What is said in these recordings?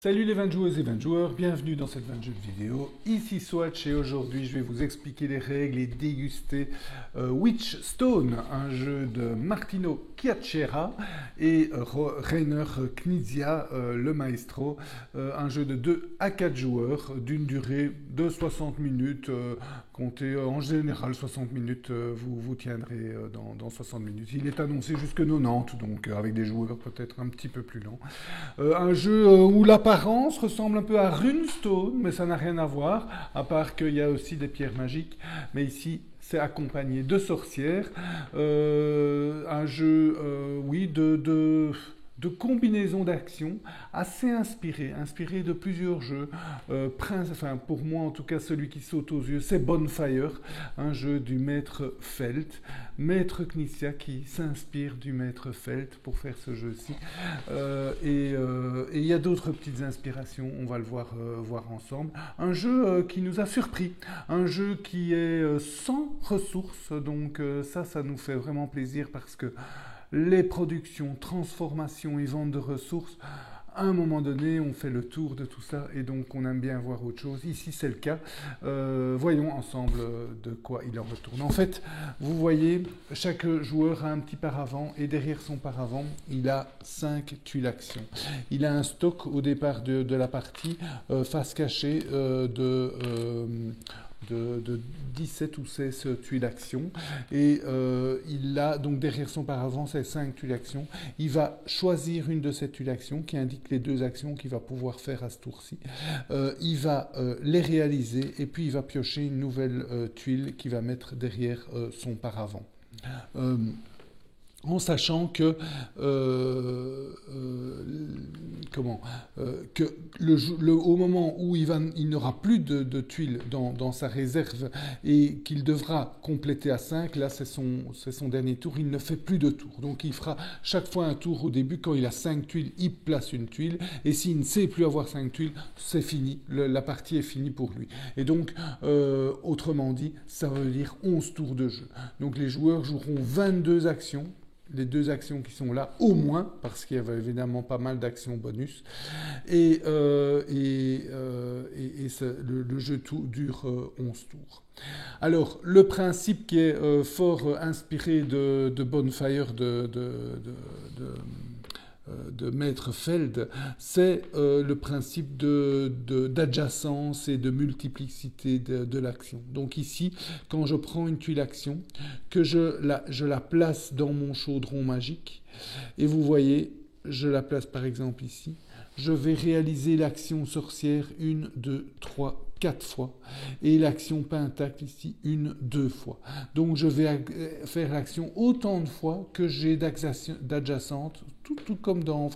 Salut les 20 joueuses et 20 joueurs, bienvenue dans cette 20 jeux de vidéo. Ici Swatch et aujourd'hui je vais vous expliquer les règles et déguster Witch Stone, un jeu de Martino Chiacchiera et Rainer Knizia, le maestro, un jeu de 2 à 4 joueurs d'une durée de 60 minutes. Comptez en général 60 minutes, vous tiendrez dans 60 minutes. Il est annoncé jusque 90, donc avec des joueurs peut-être un petit peu plus lents. Un jeu où l'apparence ressemble un peu à Runestone, mais ça n'a rien à voir, à part qu'il y a aussi des pierres magiques. Mais ici, c'est accompagné de sorcières. Un jeu, oui, de combinaison d'actions assez inspiré de plusieurs jeux. Enfin, pour moi, en tout cas, celui qui saute aux yeux, c'est Bonfire, un jeu du maître Felt, maître Knizia qui s'inspire du maître Felt pour faire ce jeu-ci. Et il y a d'autres petites inspirations, on va le voir ensemble. Un jeu qui nous a surpris, un jeu qui est sans ressources, donc ça nous fait vraiment plaisir parce que les productions, transformations et ventes de ressources, à un moment donné, on fait le tour de tout ça et donc on aime bien voir autre chose. Ici, c'est le cas. Voyons ensemble de quoi il en retourne. En fait, vous voyez, chaque joueur a un petit paravent et derrière son paravent, il a 5 tuiles actions. Il a un stock au départ de la partie, face cachée de 17 ou 16 tuiles d'action et il a donc derrière son paravent ces 5 tuiles d'action. Il va choisir une de ces tuiles d'action qui indique les 2 actions qu'il va pouvoir faire à ce tour-ci. Il va les réaliser et puis il va piocher une nouvelle tuile qu'il va mettre derrière son paravent. En sachant que, au moment où il n'aura plus de tuiles dans sa réserve et qu'il devra compléter à 5, là c'est son dernier tour, il ne fait plus de tour. Donc il fera chaque fois un tour au début, quand il a 5 tuiles, il place une tuile, et s'il ne sait plus avoir 5 tuiles, c'est fini, la partie est finie pour lui. Et donc, autrement dit, ça veut dire 11 tours de jeu. Donc les joueurs joueront 22 actions, les 2 actions qui sont là, au moins, parce qu'il y avait évidemment pas mal d'actions bonus. Et le jeu dure 11 tours. Alors, le principe qui est fort inspiré de Bonfire de Maître Feld, c'est le principe d'adjacence et de multiplicité de l'action. Donc ici, quand je prends une tuile action, que je la place dans mon chaudron magique, et vous voyez, je la place par exemple ici, je vais réaliser l'action sorcière 1, 2, 3, 4 fois, et l'action pentacle ici 1, 2 fois. Donc je vais faire l'action autant de fois que j'ai d'adjacentes, tout comme dans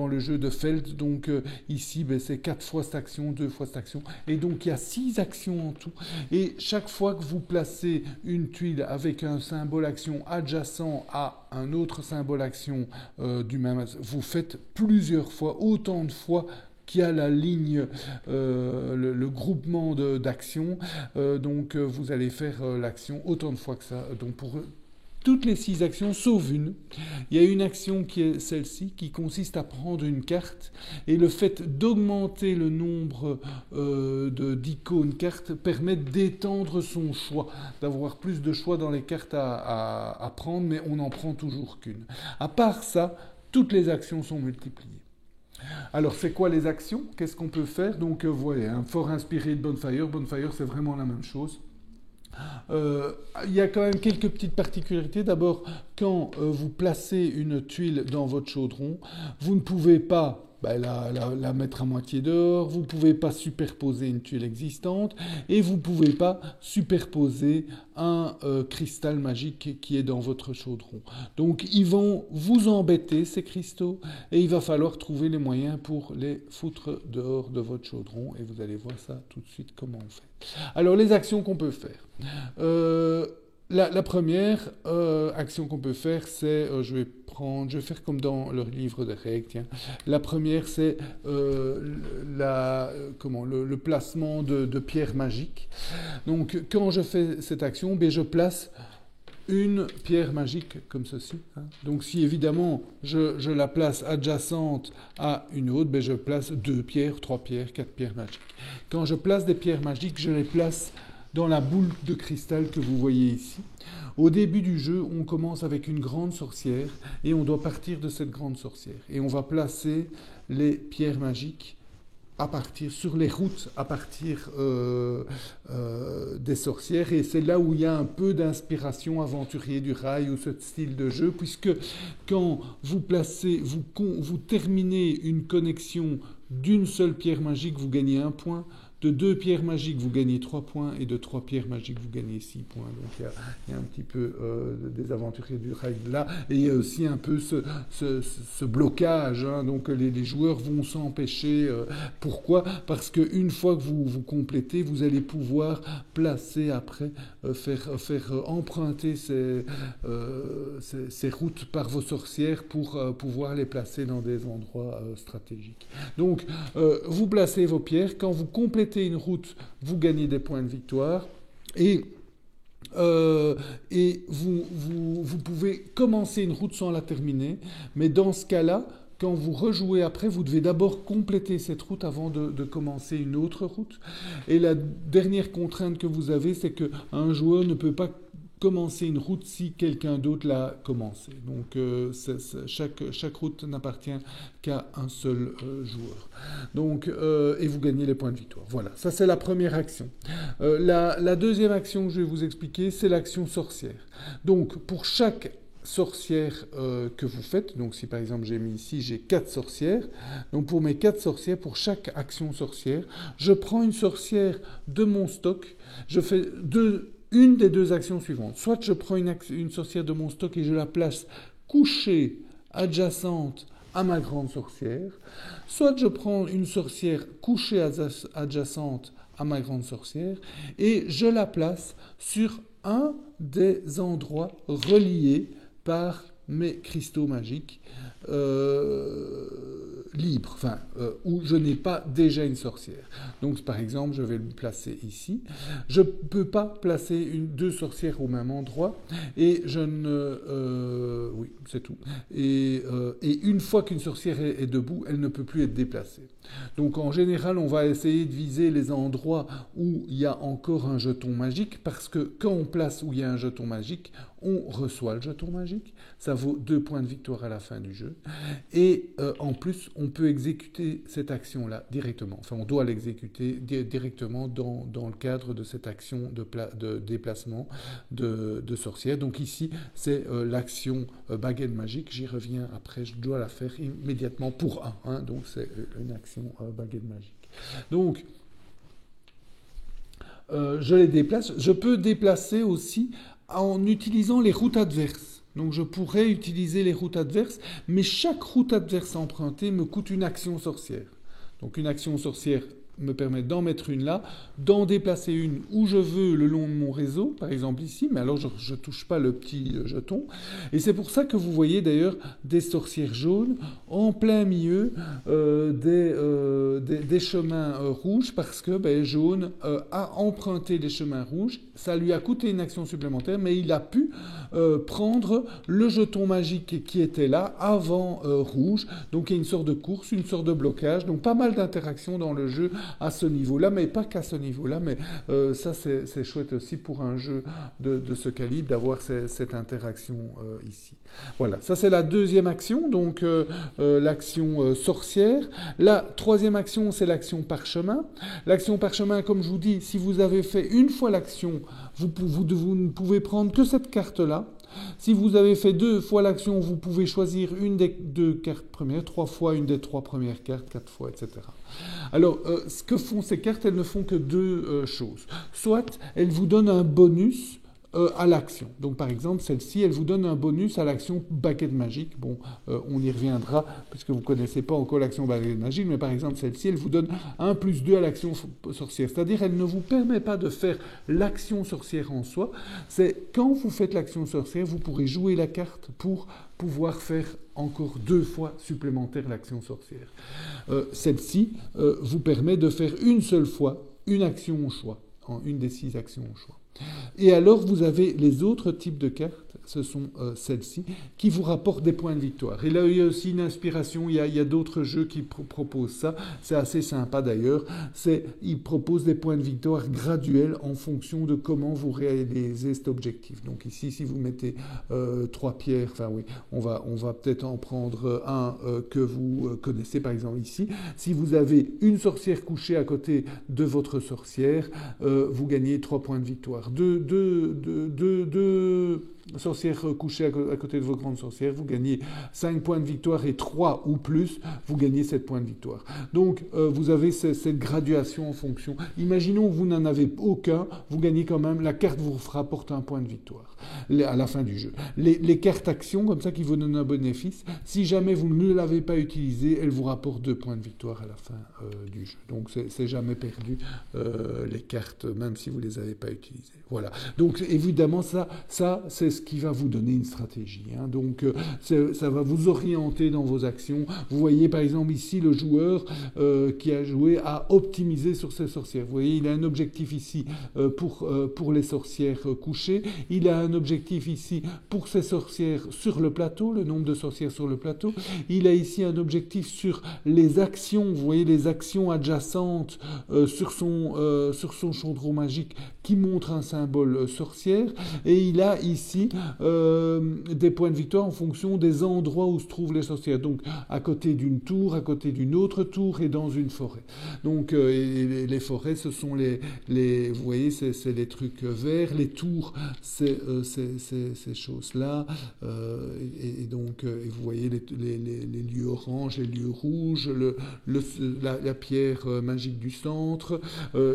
le jeu de Feld. Donc ici c'est 4 fois cette action, 2 fois cette action, et donc il y a 6 actions en tout, et chaque fois que vous placez une tuile avec un symbole action adjacent à un autre symbole action du même, vous faites plusieurs fois, autant de fois qu'il y a la ligne, le groupement d'actions, donc vous allez faire l'action autant de fois que ça. Donc pour toutes les 6 actions, sauf une, il y a une action qui est celle-ci, qui consiste à prendre une carte, et le fait d'augmenter le nombre d'icônes cartes permet d'étendre son choix, d'avoir plus de choix dans les cartes à prendre, mais on n'en prend toujours qu'une. À part ça, toutes les actions sont multipliées. Alors, c'est quoi les actions? Qu'est-ce qu'on peut faire? Donc, voilà, fort inspiré de Bonfire. Bonfire, c'est vraiment la même chose. Il y a quand même quelques petites particularités. D'abord, quand vous placez une tuile dans votre chaudron, vous ne pouvez pas la mettre à moitié dehors, vous ne pouvez pas superposer une tuile existante, et vous ne pouvez pas superposer un cristal magique qui est dans votre chaudron. Donc ils vont vous embêter, ces cristaux, et il va falloir trouver les moyens pour les foutre dehors de votre chaudron, et vous allez voir ça tout de suite comment on fait. Alors les actions qu'on peut faire. La première action qu'on peut faire, c'est, je vais faire comme dans le livre de règles, tiens. La première, c'est le placement de pierres magiques. Donc, quand je fais cette action, je place une pierre magique comme ceci. Hein. Donc si évidemment je la place adjacente à une autre, ben je place 2 pierres, 3 pierres, 4 pierres magiques. Quand je place des pierres magiques, je les place dans la boule de cristal que vous voyez ici. Au début du jeu, on commence avec une grande sorcière et on doit partir de cette grande sorcière. Et on va placer les pierres magiques sur les routes à partir des sorcières, et c'est là où il y a un peu d'inspiration aventurier du rail ou ce style de jeu, puisque quand vous terminez une connexion d'une seule pierre magique, vous gagnez 1 point. De 2 pierres magiques, vous gagnez 3 points, et de 3 pierres magiques, vous gagnez 6 points. Donc il y a un petit peu des aventuriers du rail là, et il y a aussi un peu ce blocage. Hein. Donc les joueurs vont s'empêcher. Pourquoi? Parce qu'une fois que vous complétez, vous allez pouvoir placer après, faire emprunter ces routes par vos sorcières pour pouvoir les placer dans des endroits stratégiques. Donc vous placez vos pierres, quand vous complétez une route, vous gagnez des points de victoire, et vous pouvez commencer une route sans la terminer, mais dans ce cas-là, quand vous rejouez après, vous devez d'abord compléter cette route avant de commencer une autre route. Et la dernière contrainte que vous avez, c'est qu'un joueur ne peut pas commencer une route si quelqu'un d'autre l'a commencé. Donc chaque route n'appartient qu'à un seul joueur. Donc, et vous gagnez les points de victoire. Voilà, ça c'est la première action. La deuxième action que je vais vous expliquer, c'est l'action sorcière. Donc pour chaque sorcières que vous faites, donc si par exemple j'ai mis ici, j'ai 4 sorcières, donc pour mes 4 sorcières, pour chaque action sorcière, je prends une sorcière de mon stock, je fais une des 2 actions suivantes. Soit je prends une sorcière de mon stock et je la place couchée, adjacente à ma grande sorcière, soit je prends une sorcière couchée adjacente à ma grande sorcière et je la place sur un des endroits reliés par mes cristaux magiques libres, enfin, où je n'ai pas déjà une sorcière. Donc, par exemple, je vais le placer ici. Je ne peux pas placer 2 sorcières au même endroit, et je ne... oui, c'est tout. Et une fois qu'une sorcière est debout, elle ne peut plus être déplacée. Donc, en général, on va essayer de viser les endroits où il y a encore un jeton magique, parce que quand on place où il y a un jeton magique, on reçoit le jeton magique. Ça vaut 2 points de victoire à la fin du jeu. Et en plus, on peut exécuter cette action-là directement. Enfin, on doit l'exécuter directement dans le cadre de cette action de déplacement de sorcière. Donc ici, c'est l'action baguette magique. J'y reviens après. Je dois la faire immédiatement pour 1. Hein, donc c'est une action baguette magique. Donc, je les déplace. Je peux déplacer aussi en utilisant les routes adverses. Donc je pourrais utiliser les routes adverses, mais chaque route adverse empruntée me coûte une action sorcière. Donc une action sorcière me permet d'en mettre une là, d'en déplacer une où je veux le long de mon réseau, par exemple ici, mais alors je ne touche pas le petit jeton. Et c'est pour ça que vous voyez d'ailleurs des sorcières jaunes en plein milieu des chemins rouges, parce que jaune a emprunté les chemins rouges, ça lui a coûté une action supplémentaire, mais il a pu prendre le jeton magique qui était là avant rouge. Donc il y a une sorte de course, une sorte de blocage, donc pas mal d'interactions dans le jeu à ce niveau-là, mais pas qu'à ce niveau-là, mais ça c'est chouette aussi pour un jeu de ce calibre d'avoir cette interaction ici. Voilà, ça c'est la deuxième action, donc l'action sorcière. La troisième action, c'est l'action parchemin. L'action parchemin, comme je vous dis, si vous avez fait une fois l'action, vous ne pouvez prendre que cette carte-là. Si vous avez fait 2 fois l'action, vous pouvez choisir une des 2 cartes premières, 3 fois une des 3 premières cartes, 4 fois, etc. Alors, ce que font ces cartes, elles ne font que 2 choses. Soit elles vous donnent un bonus à l'action. Donc par exemple, celle-ci, elle vous donne un bonus à l'action baguette magique. Bon, on y reviendra, puisque vous ne connaissez pas encore l'action baguette magique, mais par exemple, celle-ci, elle vous donne 1+2 à l'action sorcière. C'est-à-dire, elle ne vous permet pas de faire l'action sorcière en soi. C'est quand vous faites l'action sorcière, vous pourrez jouer la carte pour pouvoir faire encore 2 fois supplémentaire l'action sorcière. Celle-ci vous permet de faire une seule fois une action au choix, une des 6 actions au choix. Et alors, vous avez les autres types de cartes ce sont celles-ci, qui vous rapportent des points de victoire. Et là, il y a aussi une inspiration, il y a d'autres jeux qui proposent ça, c'est assez sympa d'ailleurs, ils proposent des points de victoire graduels en fonction de comment vous réalisez cet objectif. Donc ici, si vous mettez 3 pierres, enfin oui, on va peut-être en prendre un que vous connaissez, par exemple ici. Si vous avez une sorcière couchée à côté de votre sorcière, vous gagnez 3 points de victoire. Deux sorcières couchées à côté de vos grandes sorcières, vous gagnez 5 points de victoire, et 3 ou plus, vous gagnez 7 points de victoire. Donc, vous avez cette graduation en fonction. Imaginons que vous n'en avez aucun, vous gagnez quand même, la carte vous rapporte un point de victoire à la fin du jeu. Les cartes actions, comme ça, qui vous donnent un bénéfice, si jamais vous ne l'avez pas utilisé, elles vous rapportent 2 points de victoire à la fin du jeu. Donc, c'est jamais perdu, les cartes, même si vous ne les avez pas utilisées. Voilà. Donc, évidemment, ça c'est ce qui va vous donner une stratégie. Hein. Donc, ça va vous orienter dans vos actions. Vous voyez, par exemple, ici, le joueur qui a joué a optimisé sur ses sorcières. Vous voyez, il a un objectif ici pour les sorcières couchées. Il a un objectif ici pour ses sorcières sur le plateau, le nombre de sorcières sur le plateau. Il a ici un objectif sur les actions. Vous voyez, les actions adjacentes sur son chaudron magique qui montre un symbole sorcière. Et il a ici des points de victoire en fonction des endroits où se trouvent les sorcières. Donc, à côté d'une tour, à côté d'une autre tour et dans une forêt. Donc, et les forêts, ce sont vous voyez, c'est les trucs verts. Les tours, c'est ces choses-là. Et donc, et vous voyez les lieux oranges, les lieux rouges, la pierre magique du centre.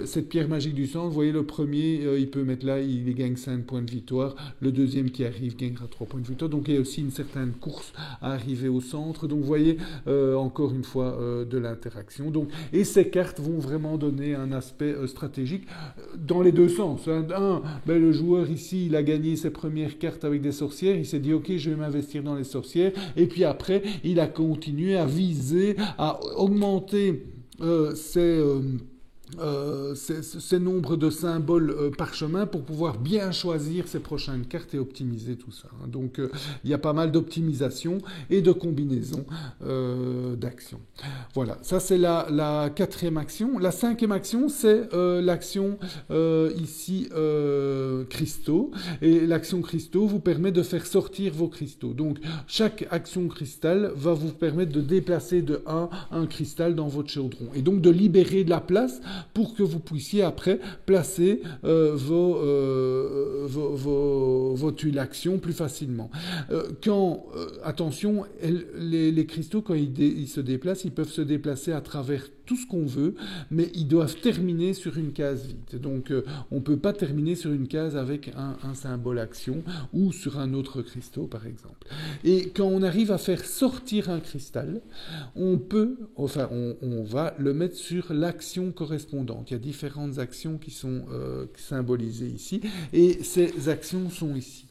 Cette pierre magique du centre, vous voyez, le premier, il peut mettre là, il gagne 5 points de victoire. Le deuxième qui arrive gagnera 3 points de victoire. Donc, il y a aussi une certaine course à arriver au centre. Donc, vous voyez, encore une fois, de l'interaction. Donc, et ces cartes vont vraiment donner un aspect stratégique dans les deux sens. Le joueur ici, il a gagné ses premières cartes avec des sorcières. Il s'est dit, OK, je vais m'investir dans les sorcières. Et puis après, il a continué à viser, à augmenter ces nombres de symboles parchemin pour pouvoir bien choisir ses prochaines cartes et optimiser tout ça. Hein. Donc, il y a pas mal d'optimisation et de combinaisons d'actions. Voilà, ça c'est la 4e action. La 5e action, c'est l'action ici cristaux. Et l'action cristaux vous permet de faire sortir vos cristaux. Donc, chaque action cristal va vous permettre de déplacer de 1 un cristal dans votre chaudron. Et donc, de libérer de la place pour que vous puissiez après placer vos tuiles action plus facilement. Attention, les cristaux, quand ils se déplacent, ils peuvent se déplacer à travers tout ce qu'on veut, mais ils doivent terminer sur une case vide. Donc, on ne peut pas terminer sur une case avec un symbole action ou sur un autre cristaux, par exemple. Et quand on arrive à faire sortir un cristal, on va le mettre sur l'action correspondante. Il y a différentes actions qui sont symbolisées ici, et ces actions sont ici.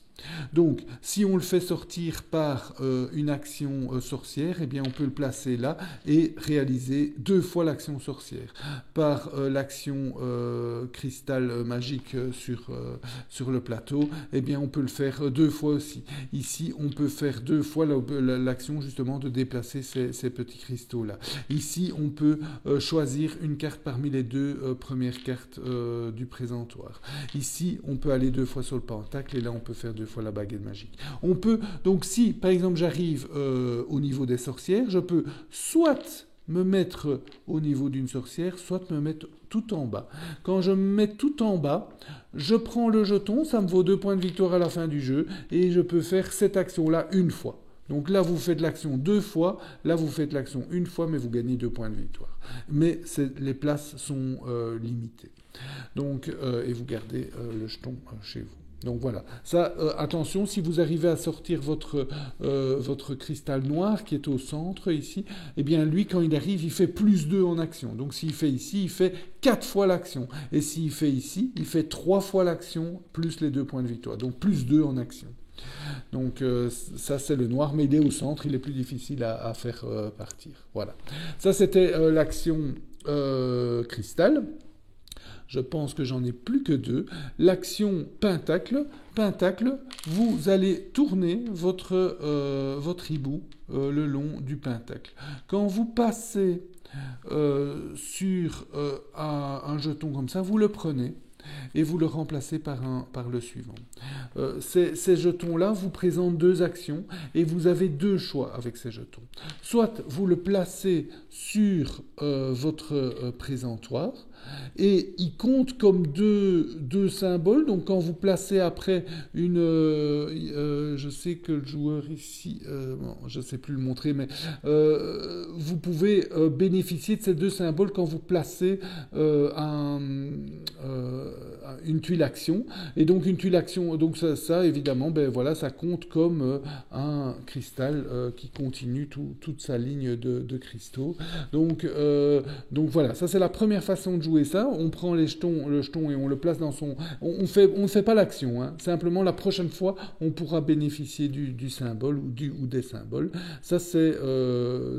Donc, si on le fait sortir par une action sorcière, eh bien, on peut le placer là et réaliser 2 fois l'action sorcière. Par l'action cristal magique sur le plateau, eh bien, on peut le faire 2 fois aussi. Ici, on peut faire 2 fois l'action justement de déplacer ces petits cristaux-là. Ici, on peut choisir une carte parmi les 2 premières cartes du présentoir. Ici, on peut aller 2 fois sur le pentacle et là, on peut faire 2 fois la baguette magique. On peut, donc si par exemple j'arrive au niveau des sorcières, je peux soit me mettre au niveau d'une sorcière, soit me mettre tout en bas. Quand je me mets tout en bas, je prends le jeton, ça me vaut 2 points de victoire à la fin du jeu, et je peux faire cette action-là une fois. Donc là, vous faites l'action 2 fois, là, vous faites l'action une fois, mais vous gagnez 2 points de victoire. Mais les places sont limitées. Donc, et vous gardez le jeton chez vous. Donc voilà, ça, attention, si vous arrivez à sortir votre cristal noir qui est au centre ici, eh bien lui, quand il arrive, il fait plus 2 en action. Donc s'il fait ici, il fait 4 fois l'action. Et s'il fait ici, il fait 3 fois l'action, plus les 2 points de victoire. Donc plus 2 en action. Donc ça c'est le noir, mais il est au centre, il est plus difficile à faire partir. Voilà. Ça c'était l'action cristal. Je pense que j'en ai plus que 2. L'action pentacle. Pentacle, vous allez tourner votre hibou le long du pentacle. Quand vous passez sur un jeton comme ça, vous le prenez et vous le remplacez par le suivant. Ces jetons-là vous présentent 2 actions et vous avez 2 choix avec ces jetons. Soit vous le placez sur votre présentoir et il compte comme deux symboles. Donc quand vous placez après une... je sais que le joueur ici... bon, je ne sais plus le montrer, mais vous pouvez bénéficier de ces 2 symboles quand vous placez une tuile action. Et donc une tuile action, donc ça évidemment, ben voilà, ça compte comme un cristal qui continue toute sa ligne de cristaux. Donc voilà, ça c'est la première façon de jouer ça. On prend le jeton et on le place dans son... On ne fait pas l'action, hein. Simplement la prochaine fois, on pourra bénéficier du symbole ou des symboles. Ça c'est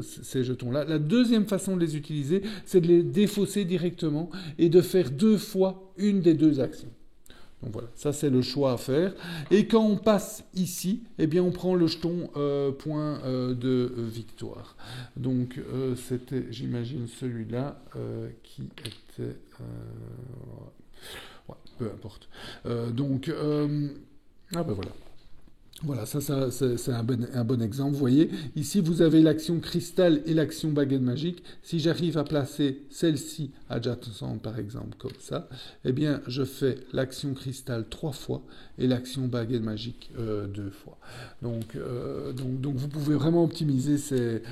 ces jetons-là. La deuxième façon de les utiliser, c'est de les défausser directement et de faire 2 fois une des 2 actions. Donc voilà, ça c'est le choix à faire. Et quand on passe ici, eh bien on prend le jeton point de victoire. Donc c'était, j'imagine, celui-là qui était... ouais, peu importe. Ah ben voilà. Voilà, ça c'est un bon exemple. Vous voyez, ici, vous avez l'action cristal et l'action baguette magique. Si j'arrive à placer celle-ci adjacente, par exemple, comme ça, eh bien, je fais l'action cristal 3 fois et l'action baguette magique 2 fois. Donc, vous pouvez vraiment optimiser ces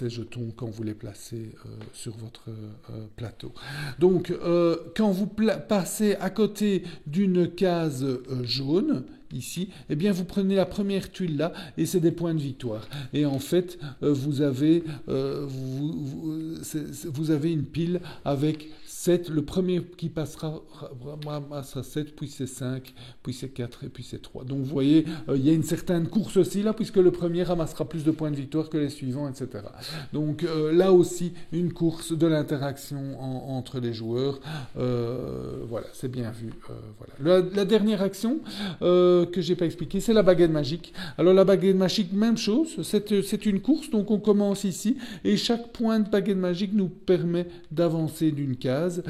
jetons quand vous les placez sur votre plateau. Donc, quand vous passez à côté d'une case jaune, ici, eh bien vous prenez la première tuile là et c'est des points de victoire. Et en fait, vous avez une pile avec 7. Le premier qui passera 7, puis c'est 5, puis c'est 4 et puis c'est 3. Donc vous voyez, il y a une certaine course aussi là, puisque le premier ramassera plus de points de victoire que les suivants, etc. Donc là aussi, une course de l'interaction entre les joueurs. Voilà, c'est bien vu. Voilà. La dernière action que j'ai pas expliqué, c'est la baguette magique. Alors la baguette magique, même chose, c'est une course, donc on commence ici, et chaque point de baguette magique nous permet d'avancer d'une case.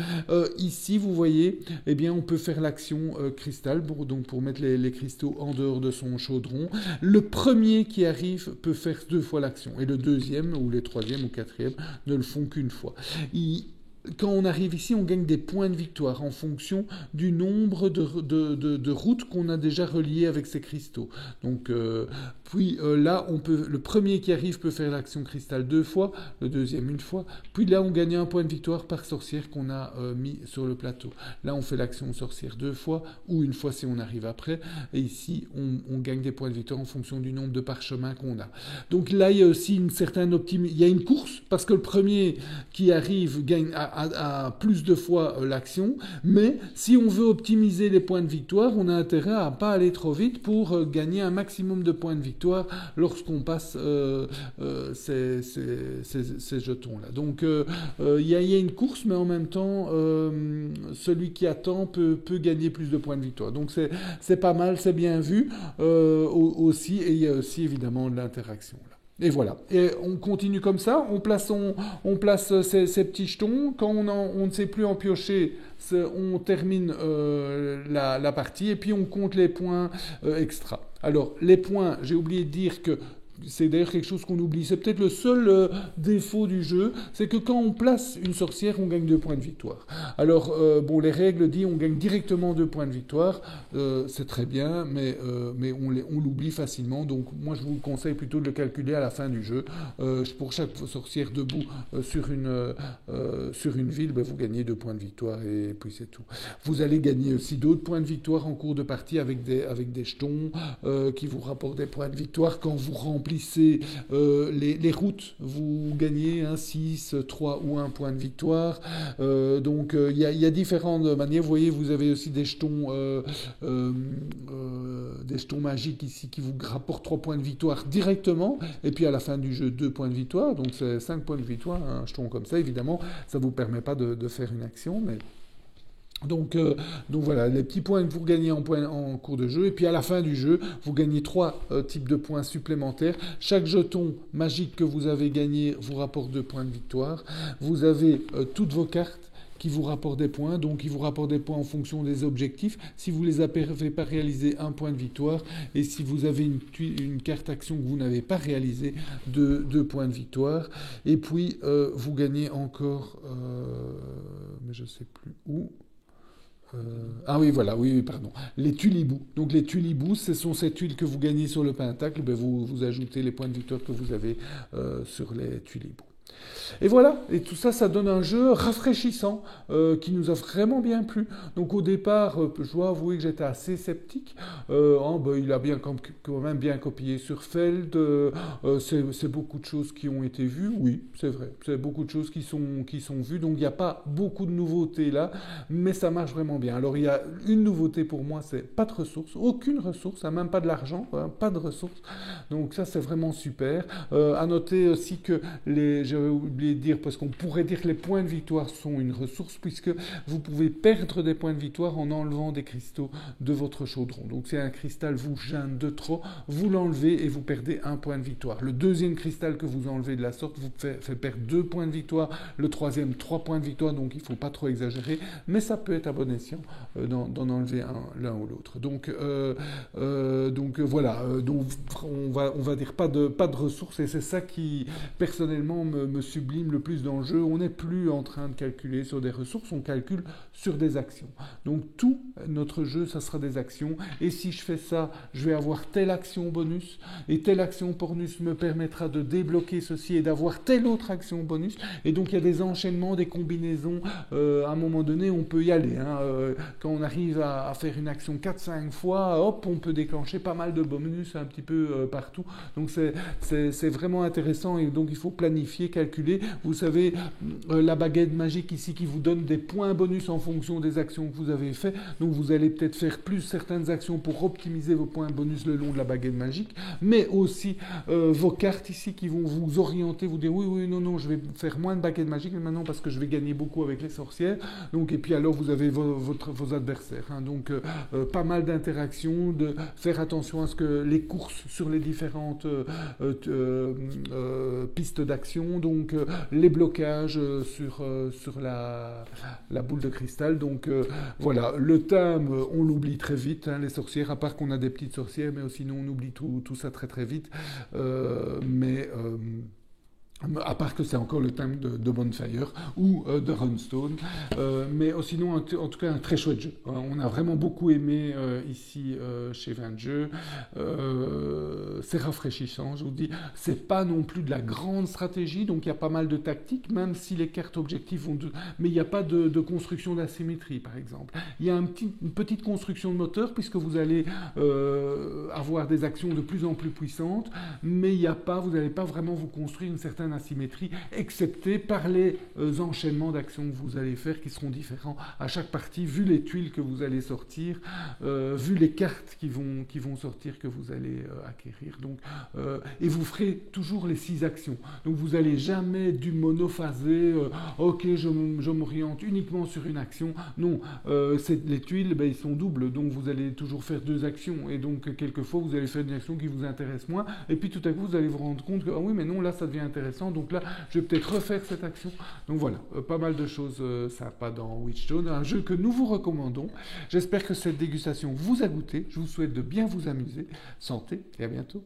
Ici, vous voyez, eh bien, on peut faire l'action cristal, pour mettre les cristaux en dehors de son chaudron. Le premier qui arrive peut faire 2 fois l'action, et le deuxième, ou le troisième, ou quatrième, ne le font qu'une fois. Quand on arrive ici, on gagne des points de victoire en fonction du nombre de routes qu'on a déjà reliées avec ces cristaux. Donc, là, le premier qui arrive peut faire l'action cristal 2 fois, le deuxième 1 fois. Puis là, on gagne un point de victoire par sorcière qu'on a mis sur le plateau. Là, on fait l'action sorcière 2 fois, ou 1 fois si on arrive après. Et ici, on gagne des points de victoire en fonction du nombre de parchemins qu'on a. Donc là, il y a aussi une certaine il y a une course, parce que le premier qui arrive gagne à plus de fois l'action, mais si on veut optimiser les points de victoire, on a intérêt à ne pas aller trop vite pour gagner un maximum de points de victoire lorsqu'on passe ces jetons-là. Donc il y a une course, mais en même temps, celui qui attend peut gagner plus de points de victoire. Donc c'est pas mal, c'est bien vu aussi, et il y a aussi évidemment de l'interaction là. Et voilà. Et on continue comme ça. On place ces petits jetons. Quand on ne sait plus en piocher, on termine la partie et puis on compte les points extra. Alors, les points, j'ai oublié de dire que c'est d'ailleurs quelque chose qu'on oublie. C'est peut-être le seul défaut du jeu, c'est que quand on place une sorcière, on gagne 2 points de victoire. Alors, les règles disent on gagne directement 2 points de victoire. C'est très bien, mais on l'oublie facilement. Donc, moi, je vous conseille plutôt de le calculer à la fin du jeu. Pour chaque sorcière debout sur une ville, vous gagnez 2 points de victoire et puis c'est tout. Vous allez gagner aussi d'autres points de victoire en cours de partie avec des jetons qui vous rapportent des points de victoire quand vous remplissez remplissez les routes, vous gagnez 6, 3 ou 1 point de victoire. Donc il y a différentes manières. Vous voyez, vous avez aussi des jetons magiques ici qui vous rapportent 3 points de victoire directement. Et puis à la fin du jeu, 2 points de victoire. Donc c'est 5 points de victoire, un jeton comme ça. Évidemment, ça ne vous permet pas de faire une action, mais... Donc voilà, les petits points que vous gagnez en cours de jeu. Et puis à la fin du jeu, vous gagnez 3 types de points supplémentaires. Chaque jeton magique que vous avez gagné vous rapporte 2 points de victoire. Vous avez toutes vos cartes qui vous rapportent des points. Donc ils vous rapportent des points en fonction des objectifs. Si vous les avez pas réalisés, 1 point de victoire. Et si vous avez une carte action que vous n'avez pas réalisée, 2 points de victoire. Et puis vous gagnez encore... mais je ne sais plus où... ah oui, voilà, oui, pardon. Les tulibous. Donc les tulibous, ce sont ces tuiles que vous gagnez sur le pentacle. Ben, vous ajoutez les points de victoire que vous avez sur les tulibous. Et voilà, et tout ça, ça donne un jeu rafraîchissant qui nous a vraiment bien plu. Donc au départ, je dois avouer que j'étais assez sceptique. Il a quand même bien copié sur Feld. C'est beaucoup de choses qui ont été vues. Oui, c'est vrai. C'est beaucoup de choses qui sont vues. Donc il n'y a pas beaucoup de nouveautés là, mais ça marche vraiment bien. Alors il y a une nouveauté pour moi, c'est pas de ressources, aucune ressource, même pas de l'argent, pas de ressources. Donc ça, c'est vraiment super. À noter aussi que j'avais oublié de dire, parce qu'on pourrait dire que les points de victoire sont une ressource, puisque vous pouvez perdre des points de victoire en enlevant des cristaux de votre chaudron. Donc si un cristal vous gêne de trop, vous l'enlevez et vous perdez 1 point de victoire. Le deuxième cristal que vous enlevez de la sorte vous fait perdre 2 points de victoire, le troisième 3 points de victoire, donc il ne faut pas trop exagérer, mais ça peut être à bon escient d'en enlever l'un ou l'autre. Donc voilà, donc on va dire pas de ressources, et c'est ça qui personnellement me sublime le plus dans le jeu. On n'est plus en train de calculer sur des ressources, on calcule sur des actions. Donc tout notre jeu, ça sera des actions, et si je fais ça, je vais avoir telle action bonus, et telle action bonus me permettra de débloquer ceci et d'avoir telle autre action bonus, et donc il y a des enchaînements, des combinaisons. À un moment donné, on peut y aller. Quand on arrive à faire une action 4-5 fois, hop, on peut déclencher pas mal de bonus un petit peu partout. Donc c'est vraiment intéressant, et donc il faut planifier, calculer. Vous savez, la baguette magique ici qui vous donne des points bonus en fonction des actions que vous avez fait. Donc vous allez peut-être faire plus certaines actions pour optimiser vos points bonus le long de la baguette magique, mais aussi vos cartes ici qui vont vous orienter, vous dire oui, non, je vais faire moins de baguettes magiques maintenant parce que je vais gagner beaucoup avec les sorcières. Donc, et puis alors vous avez vos adversaires. Donc pas mal d'interactions, de faire attention à ce que les courses sur les différentes pistes d'action, donc les blocages sur la boule de cristal. Donc voilà, le thème, on l'oublie très vite, les sorcières, à part qu'on a des petites sorcières, mais sinon on oublie tout ça très très vite. À part que c'est encore le thème de Bonfire ou de Runestone. Mais sinon, en tout cas, un très chouette jeu. On a vraiment beaucoup aimé ici chez Venture. C'est rafraîchissant, je vous dis. C'est pas non plus de la grande stratégie, donc il y a pas mal de tactiques, même si les cartes objectifs vont... Mais il n'y a pas de construction d'asymétrie, par exemple. Il y a une petite construction de moteur, puisque vous allez avoir des actions de plus en plus puissantes, mais vous n'allez pas vraiment vous construire une certaine asymétrie, excepté par les enchaînements d'actions que vous allez faire qui seront différents à chaque partie, vu les tuiles que vous allez sortir, vu les cartes qui vont sortir que vous allez acquérir. Donc, et vous ferez toujours les 6 actions. Donc vous n'allez jamais du monophasé, ok, je m'oriente uniquement sur une action. Non, les tuiles, ils sont doubles, donc vous allez toujours faire 2 actions, et donc quelquefois vous allez faire une action qui vous intéresse moins, et puis tout à coup vous allez vous rendre compte que, ah oui, mais non, là ça devient intéressant, donc là je vais peut-être refaire cette action. Donc voilà, pas mal de choses sympas dans Witchstone, un jeu que nous vous recommandons. J'espère que cette dégustation vous a goûté, je vous souhaite de bien vous amuser, santé et à bientôt.